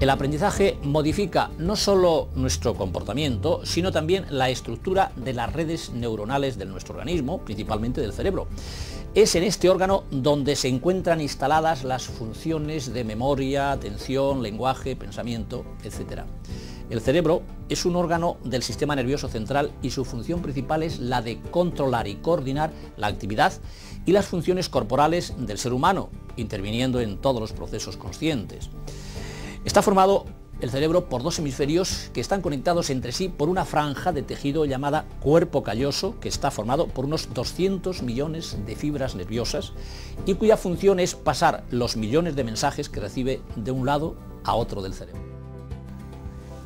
El aprendizaje modifica no solo nuestro comportamiento, sino también la estructura de las redes neuronales de nuestro organismo, principalmente del cerebro. Es en este órgano donde se encuentran instaladas las funciones de memoria, atención, lenguaje, pensamiento, etc. El cerebro es un órgano del sistema nervioso central y su función principal es la de controlar y coordinar la actividad y las funciones corporales del ser humano, interviniendo en todos los procesos conscientes. Está formado el cerebro por dos hemisferios que están conectados entre sí por una franja de tejido llamada cuerpo calloso, que está formado por unos 200 millones de fibras nerviosas y cuya función es pasar los millones de mensajes que recibe de un lado a otro del cerebro.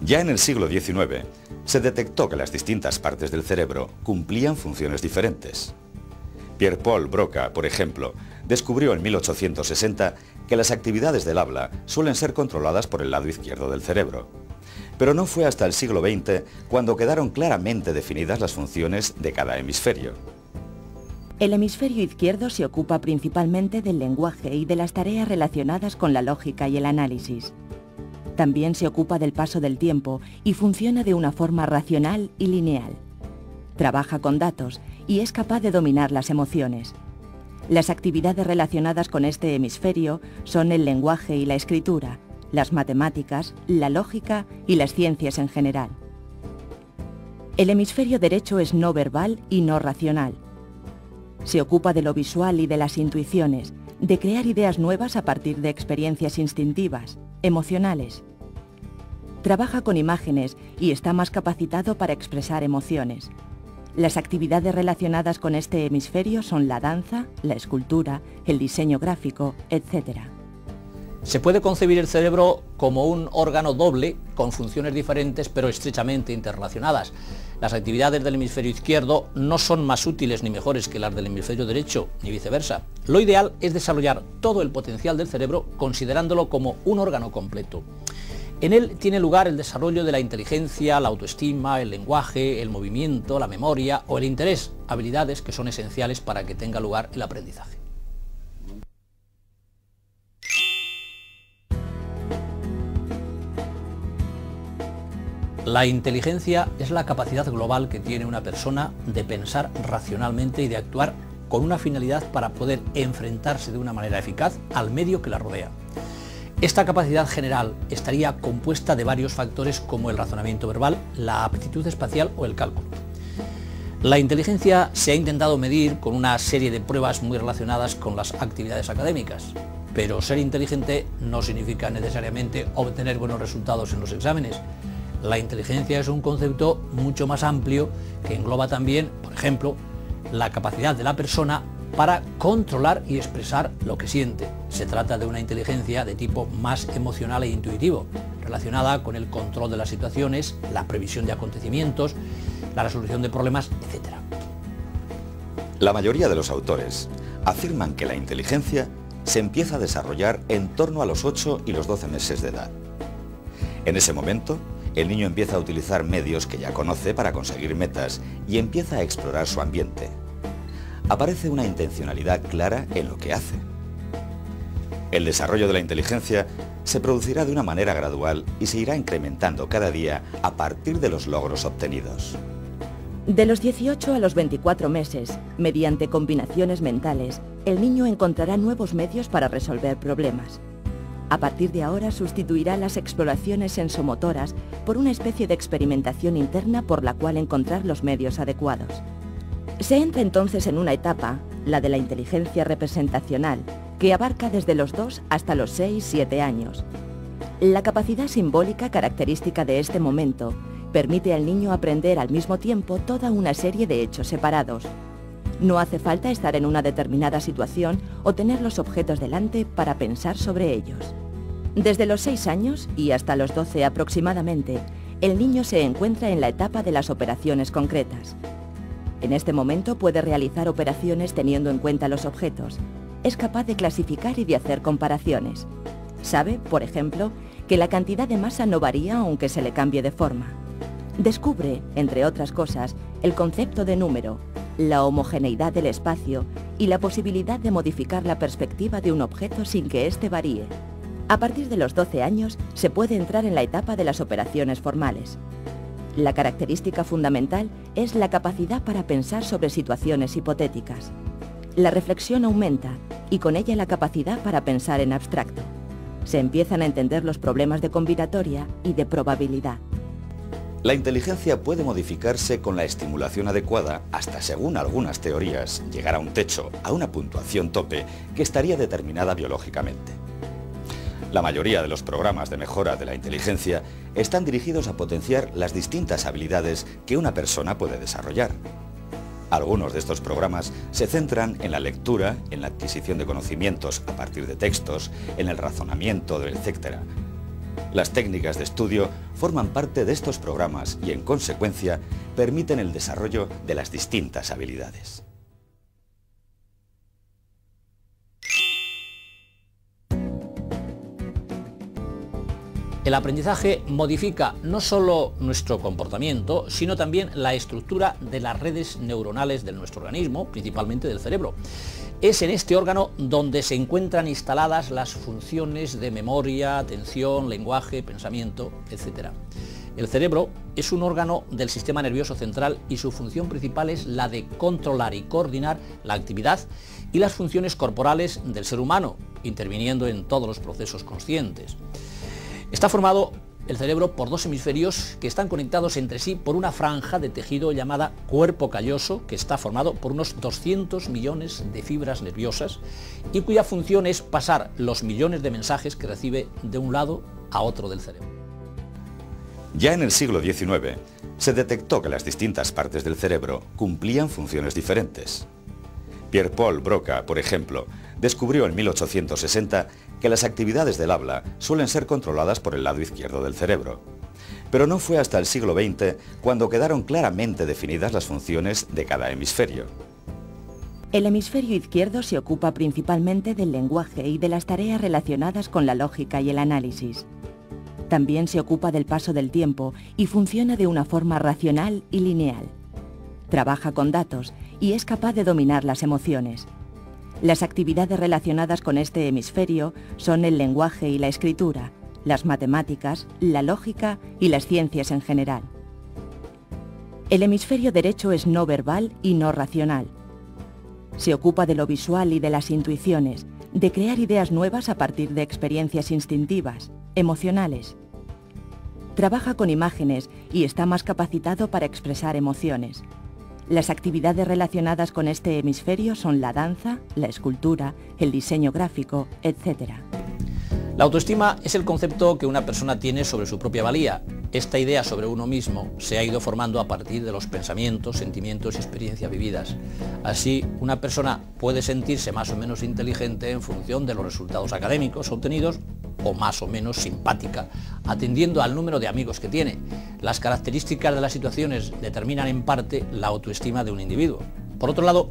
Ya en el siglo XIX se detectó que las distintas partes del cerebro cumplían funciones diferentes. Pierre-Paul Broca, por ejemplo, descubrió en 1860 que las actividades del habla suelen ser controladas por el lado izquierdo del cerebro. Pero no fue hasta el siglo XX cuando quedaron claramente definidas las funciones de cada hemisferio. El hemisferio izquierdo se ocupa principalmente del lenguaje y de las tareas relacionadas con la lógica y el análisis. También se ocupa del paso del tiempo y funciona de una forma racional y lineal. Trabaja con datos y es capaz de dominar las emociones. Las actividades relacionadas con este hemisferio son el lenguaje y la escritura, las matemáticas, la lógica y las ciencias en general. El hemisferio derecho es no verbal y no racional. Se ocupa de lo visual y de las intuiciones, de crear ideas nuevas a partir de experiencias instintivas, emocionales. Trabaja con imágenes y está más capacitado para expresar emociones. Las actividades relacionadas con este hemisferio son la danza, la escultura, el diseño gráfico, etc. Se puede concebir el cerebro como un órgano doble con funciones diferentes pero estrechamente interrelacionadas. Las actividades del hemisferio izquierdo no son más útiles ni mejores que las del hemisferio derecho, ni viceversa. Lo ideal es desarrollar todo el potencial del cerebro considerándolo como un órgano completo. En él tiene lugar el desarrollo de la inteligencia, la autoestima, el lenguaje, el movimiento, la memoria o el interés, habilidades que son esenciales para que tenga lugar el aprendizaje. La inteligencia es la capacidad global que tiene una persona de pensar racionalmente y de actuar con una finalidad para poder enfrentarse de una manera eficaz al medio que la rodea. Esta capacidad general estaría compuesta de varios factores como el razonamiento verbal, la aptitud espacial o el cálculo. La inteligencia se ha intentado medir con una serie de pruebas muy relacionadas con las actividades académicas, pero ser inteligente no significa necesariamente obtener buenos resultados en los exámenes. La inteligencia es un concepto mucho más amplio que engloba también, por ejemplo, la capacidad de la persona para controlar y expresar lo que siente. Se trata de una inteligencia de tipo más emocional e intuitivo, relacionada con el control de las situaciones, la previsión de acontecimientos, la resolución de problemas, etc. La mayoría de los autores afirman que la inteligencia se empieza a desarrollar en torno a los 8 y los 12 meses de edad. En ese momento, el niño empieza a utilizar medios que ya conoce para conseguir metas y empieza a explorar su ambiente. Aparece una intencionalidad clara en lo que hace. El desarrollo de la inteligencia se producirá de una manera gradual y se irá incrementando cada día a partir de los logros obtenidos. De los 18 a los 24 meses, mediante combinaciones mentales, el niño encontrará nuevos medios para resolver problemas. A partir de ahora sustituirá las exploraciones sensomotoras por una especie de experimentación interna por la cual encontrar los medios adecuados. Se entra entonces en una etapa, la de la inteligencia representacional, que abarca desde los 2 hasta los 6-7 años. La capacidad simbólica característica de este momento permite al niño aprender al mismo tiempo toda una serie de hechos separados. No hace falta estar en una determinada situación o tener los objetos delante para pensar sobre ellos. Desde los 6 años y hasta los 12 aproximadamente, el niño se encuentra en la etapa de las operaciones concretas. En este momento puede realizar operaciones teniendo en cuenta los objetos. Es capaz de clasificar y de hacer comparaciones. Sabe, por ejemplo, que la cantidad de masa no varía aunque se le cambie de forma. Descubre, entre otras cosas, el concepto de número, la homogeneidad del espacio y la posibilidad de modificar la perspectiva de un objeto sin que éste varíe. A partir de los 12 años se puede entrar en la etapa de las operaciones formales. La característica fundamental es la capacidad para pensar sobre situaciones hipotéticas. La reflexión aumenta y con ella la capacidad para pensar en abstracto. Se empiezan a entender los problemas de combinatoria y de probabilidad. La inteligencia puede modificarse con la estimulación adecuada hasta, según algunas teorías, llegar a un techo, a una puntuación tope que estaría determinada biológicamente. La mayoría de los programas de mejora de la inteligencia están dirigidos a potenciar las distintas habilidades que una persona puede desarrollar. Algunos de estos programas se centran en la lectura, en la adquisición de conocimientos a partir de textos, en el razonamiento, etc. Las técnicas de estudio forman parte de estos programas y, en consecuencia, permiten el desarrollo de las distintas habilidades. El aprendizaje modifica no solo nuestro comportamiento, sino también la estructura de las redes neuronales de nuestro organismo, principalmente del cerebro. Es en este órgano donde se encuentran instaladas las funciones de memoria, atención, lenguaje, pensamiento, etc. El cerebro es un órgano del sistema nervioso central y su función principal es la de controlar y coordinar la actividad y las funciones corporales del ser humano, interviniendo en todos los procesos conscientes. Está formado el cerebro por dos hemisferios que están conectados entre sí por una franja de tejido llamada cuerpo calloso, que está formado por unos 200 millones de fibras nerviosas y cuya función es pasar los millones de mensajes que recibe de un lado a otro del cerebro. Ya en el siglo XIX se detectó que las distintas partes del cerebro cumplían funciones diferentes. Pierre-Paul Broca, por ejemplo, descubrió en 1860 que las actividades del habla suelen ser controladas por el lado izquierdo del cerebro. Pero no fue hasta el siglo XX cuando quedaron claramente definidas las funciones de cada hemisferio. El hemisferio izquierdo se ocupa principalmente del lenguaje y de las tareas relacionadas con la lógica y el análisis. También se ocupa del paso del tiempo y funciona de una forma racional y lineal. Trabaja con datos y es capaz de dominar las emociones. Las actividades relacionadas con este hemisferio son el lenguaje y la escritura, las matemáticas, la lógica y las ciencias en general. El hemisferio derecho es no verbal y no racional. Se ocupa de lo visual y de las intuiciones, de crear ideas nuevas a partir de experiencias instintivas, emocionales. Trabaja con imágenes y está más capacitado para expresar emociones. Las actividades relacionadas con este hemisferio son la danza, la escultura, el diseño gráfico, etc. La autoestima es el concepto que una persona tiene sobre su propia valía. Esta idea sobre uno mismo se ha ido formando a partir de los pensamientos, sentimientos y experiencias vividas. Así, una persona puede sentirse más o menos inteligente en función de los resultados académicos obtenidos o más o menos simpática, atendiendo al número de amigos que tiene. Las características de las situaciones determinan en parte la autoestima de un individuo. Por otro lado,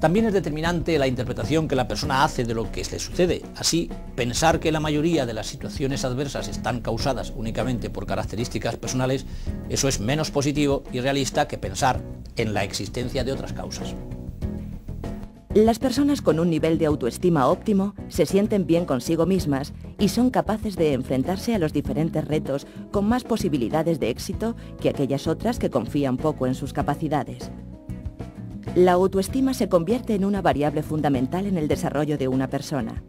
también es determinante la interpretación que la persona hace de lo que le sucede. Así, pensar que la mayoría de las situaciones adversas están causadas únicamente por características personales, eso es menos positivo y realista que pensar en la existencia de otras causas. Las personas con un nivel de autoestima óptimo se sienten bien consigo mismas y son capaces de enfrentarse a los diferentes retos con más posibilidades de éxito que aquellas otras que confían poco en sus capacidades. La autoestima se convierte en una variable fundamental en el desarrollo de una persona.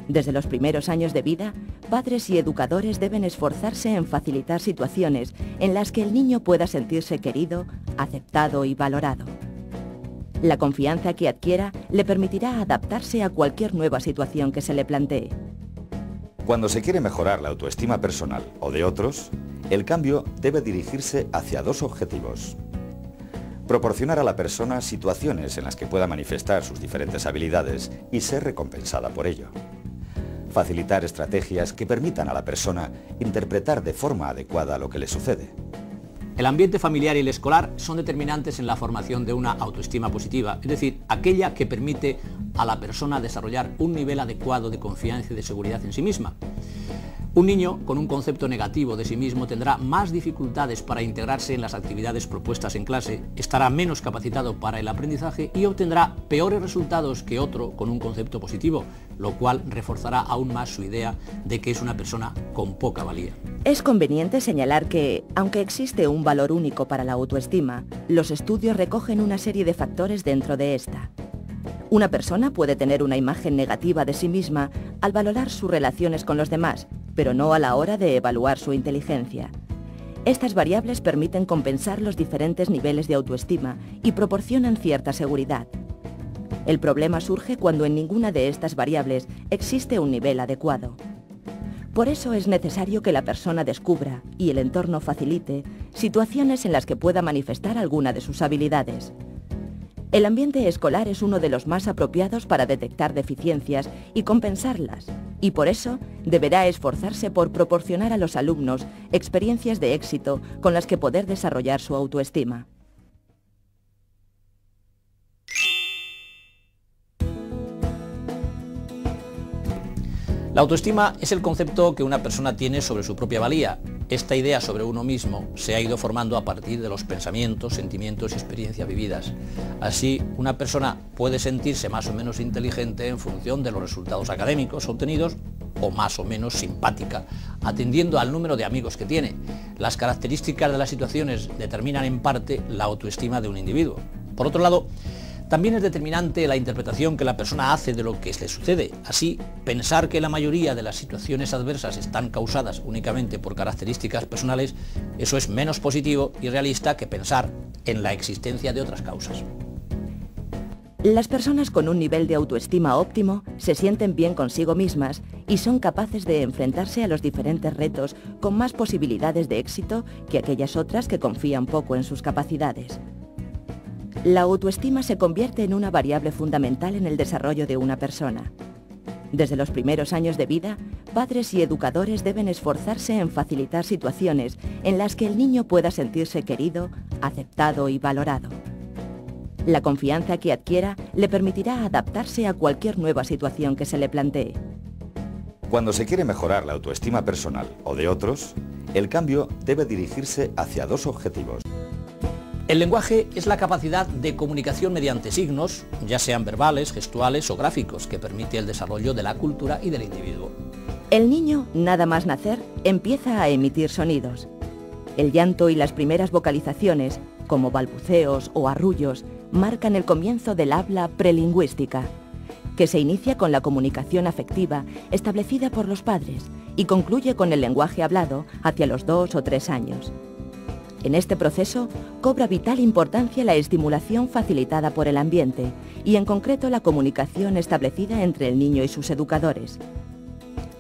Desde los primeros años de vida, padres y educadores deben esforzarse en facilitar situaciones en las que el niño pueda sentirse querido, aceptado y valorado. La confianza que adquiera le permitirá adaptarse a cualquier nueva situación que se le plantee. Cuando se quiere mejorar la autoestima personal o de otros, el cambio debe dirigirse hacia dos objetivos. Proporcionar a la persona situaciones en las que pueda manifestar sus diferentes habilidades y ser recompensada por ello. Facilitar estrategias que permitan a la persona interpretar de forma adecuada lo que le sucede. El ambiente familiar y el escolar son determinantes en la formación de una autoestima positiva, es decir, aquella que permite a la persona desarrollar un nivel adecuado de confianza y de seguridad en sí misma. Un niño con un concepto negativo de sí mismo tendrá más dificultades para integrarse en las actividades propuestas en clase, estará menos capacitado para el aprendizaje y obtendrá peores resultados que otro con un concepto positivo, lo cual reforzará aún más su idea de que es una persona con poca valía. Es conveniente señalar que, aunque existe un valor único para la autoestima, los estudios recogen una serie de factores dentro de esta. Una persona puede tener una imagen negativa de sí misma al valorar sus relaciones con los demás, pero no a la hora de evaluar su inteligencia. Estas variables permiten compensar los diferentes niveles de autoestima y proporcionan cierta seguridad. El problema surge cuando en ninguna de estas variables existe un nivel adecuado. Por eso es necesario que la persona descubra, y el entorno facilite, situaciones en las que pueda manifestar alguna de sus habilidades. El ambiente escolar es uno de los más apropiados para detectar deficiencias y compensarlas, y por eso deberá esforzarse por proporcionar a los alumnos experiencias de éxito con las que poder desarrollar su autoestima. La autoestima es el concepto que una persona tiene sobre su propia valía. Esta idea sobre uno mismo se ha ido formando a partir de los pensamientos, sentimientos y experiencias vividas. Así, una persona puede sentirse más o menos inteligente en función de los resultados académicos obtenidos o más o menos simpática, atendiendo al número de amigos que tiene. Las características de las situaciones determinan en parte la autoestima de un individuo. Por otro lado, también es determinante la interpretación que la persona hace de lo que le sucede. Así, pensar que la mayoría de las situaciones adversas están causadas únicamente por características personales, eso es menos positivo y realista que pensar en la existencia de otras causas. Las personas con un nivel de autoestima óptimo se sienten bien consigo mismas y son capaces de enfrentarse a los diferentes retos con más posibilidades de éxito que aquellas otras que confían poco en sus capacidades. La autoestima se convierte en una variable fundamental en el desarrollo de una persona. Desde los primeros años de vida, padres y educadores deben esforzarse en facilitar situaciones en las que el niño pueda sentirse querido, aceptado y valorado. La confianza que adquiera le permitirá adaptarse a cualquier nueva situación que se le plantee. Cuando se quiere mejorar la autoestima personal o de otros, el cambio debe dirigirse hacia dos objetivos. El lenguaje es la capacidad de comunicación mediante signos, ya sean verbales, gestuales o gráficos, que permite el desarrollo de la cultura y del individuo. El niño, nada más nacer, empieza a emitir sonidos. El llanto y las primeras vocalizaciones, como balbuceos o arrullos, marcan el comienzo del habla prelingüística, que se inicia con la comunicación afectiva establecida por los padres y concluye con el lenguaje hablado hacia los 2 o 3 años. En este proceso cobra vital importancia la estimulación facilitada por el ambiente y en concreto la comunicación establecida entre el niño y sus educadores.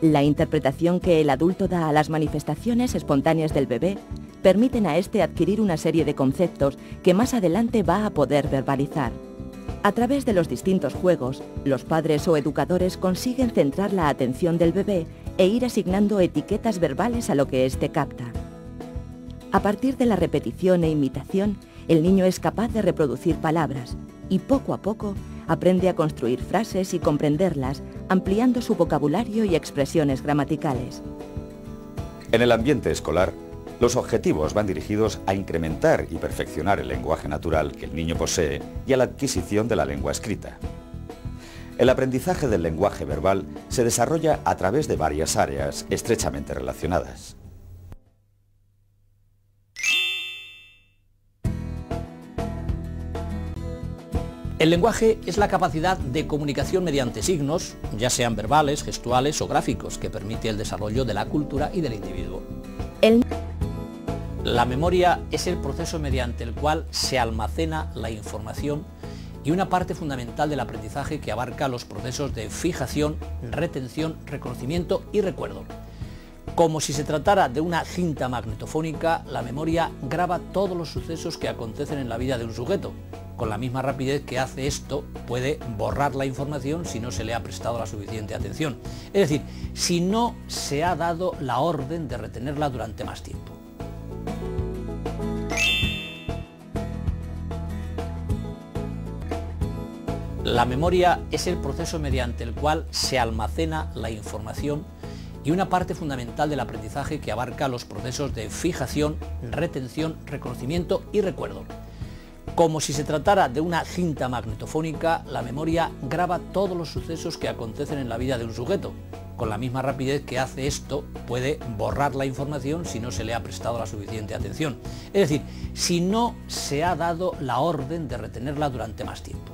La interpretación que el adulto da a las manifestaciones espontáneas del bebé permiten a este adquirir una serie de conceptos que más adelante va a poder verbalizar. A través de los distintos juegos, los padres o educadores consiguen centrar la atención del bebé e ir asignando etiquetas verbales a lo que éste capta. A partir de la repetición e imitación, el niño es capaz de reproducir palabras y poco a poco aprende a construir frases y comprenderlas, ampliando su vocabulario y expresiones gramaticales. En el ambiente escolar, los objetivos van dirigidos a incrementar y perfeccionar el lenguaje natural que el niño posee y a la adquisición de la lengua escrita. El aprendizaje del lenguaje verbal se desarrolla a través de varias áreas estrechamente relacionadas. El lenguaje es la capacidad de comunicación mediante signos, ya sean verbales, gestuales o gráficos, que permite el desarrollo de la cultura y del individuo. La memoria es el proceso mediante el cual se almacena la información y una parte fundamental del aprendizaje que abarca los procesos de fijación, retención, reconocimiento y recuerdo. Como si se tratara de una cinta magnetofónica, la memoria graba todos los sucesos que acontecen en la vida de un sujeto. Con la misma rapidez que hace esto, puede borrar la información si no se le ha prestado la suficiente atención. Es decir, si no se ha dado la orden de retenerla durante más tiempo. La memoria es el proceso mediante el cual se almacena la información y una parte fundamental del aprendizaje que abarca los procesos de fijación, retención, reconocimiento y recuerdo. Como si se tratara de una cinta magnetofónica, la memoria graba todos los sucesos que acontecen en la vida de un sujeto. Con la misma rapidez que hace esto, puede borrar la información si no se le ha prestado la suficiente atención. Es decir, si no se ha dado la orden de retenerla durante más tiempo.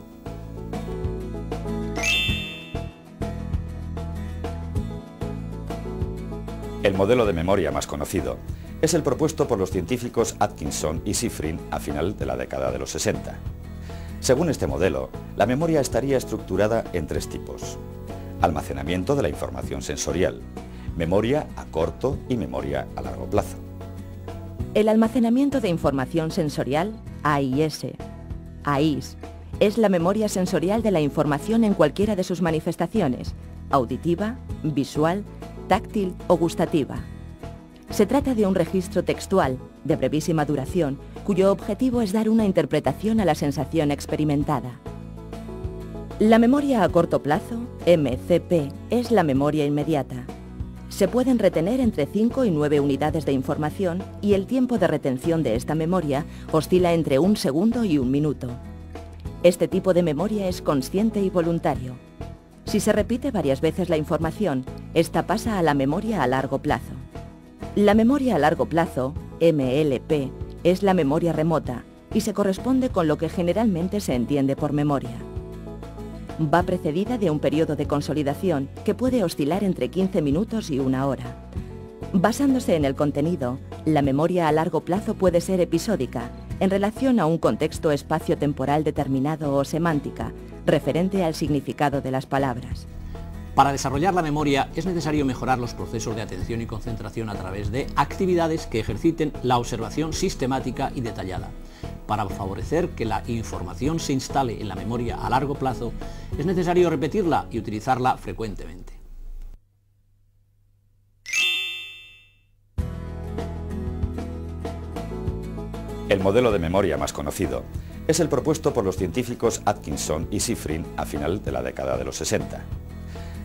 El modelo de memoria más conocido es el propuesto por los científicos Atkinson y Shiffrin a final de la década de los 60. Según este modelo, la memoria estaría estructurada en tres tipos: almacenamiento de la información sensorial, memoria a corto y memoria a largo plazo. El almacenamiento de información sensorial, AIS, es la memoria sensorial de la información en cualquiera de sus manifestaciones, auditiva, visual, táctil o gustativa. Se trata de un registro textual, de brevísima duración, cuyo objetivo es dar una interpretación a la sensación experimentada. La memoria a corto plazo, MCP, es la memoria inmediata. Se pueden retener entre 5 y 9 unidades de información y el tiempo de retención de esta memoria oscila entre 1 segundo y 1 minuto. Este tipo de memoria es consciente y voluntario. Si se repite varias veces la información, esta pasa a la memoria a largo plazo. La memoria a largo plazo, MLP, es la memoria remota y se corresponde con lo que generalmente se entiende por memoria. Va precedida de un periodo de consolidación que puede oscilar entre 15 minutos y 1 hora. Basándose en el contenido, la memoria a largo plazo puede ser episódica, en relación a un contexto espacio-temporal determinado o semántica, referente al significado de las palabras. Para desarrollar la memoria es necesario mejorar los procesos de atención y concentración a través de actividades que ejerciten la observación sistemática y detallada. Para favorecer que la información se instale en la memoria a largo plazo, es necesario repetirla y utilizarla frecuentemente. El modelo de memoria más conocido es el propuesto por los científicos Atkinson y Shiffrin a final de la década de los 60.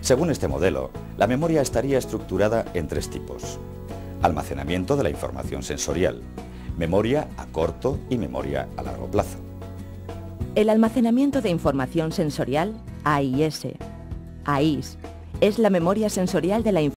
Según este modelo, la memoria estaría estructurada en tres tipos: almacenamiento de la información sensorial, memoria a corto y memoria a largo plazo. El almacenamiento de información sensorial, AIS, es la memoria sensorial de la información